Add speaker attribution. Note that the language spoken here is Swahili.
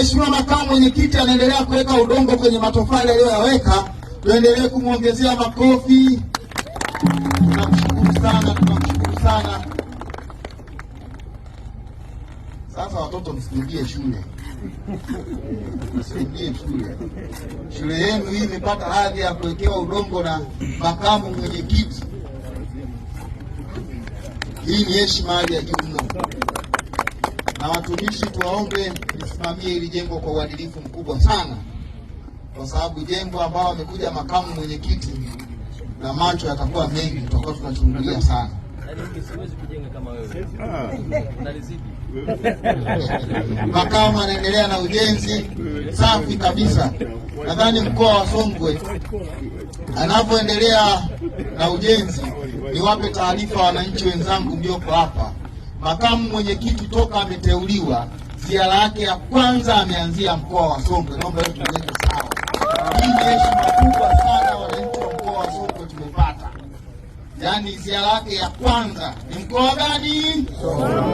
Speaker 1: Mheshimiwa Makamu Mwenyekiti anaendelea kuweka udongo kwenye matofali aliyoyaweka. Tuendelee kumwongezea makofi. Tunamshukuru sana, tunamshukuru sana. Sasa watoto msirudie shule. Msirudie shule. Shule yenu hii imepata hadhi ya kuwekewa udongo na makamu mwenyekiti. Hii ni heshima hali ya juu mno. Na watumishi tuwaombe lisimamie hili jengo kwa uadilifu mkubwa sana, kwa sababu jengo ambao amekuja makamu mwenyekiti na macho yatakuwa mengi, tutakuwa tunachungulia sana. Makamu anaendelea na ujenzi safi kabisa. Nadhani mkoa wa Songwe anapoendelea na ujenzi, niwape taarifa wananchi wenzangu mlioko hapa, makamu mwenyekiti toka ameteuliwa, ziara yake ya kwanza ameanzia mkoa wa Songwe. Naomba hiyo tuweke sawa. Hii ni heshima kubwa sana wananchi wa mkoa wa Songwe tumepata. Yaani ziara yake ya kwanza ni mkoa gani? Songwe.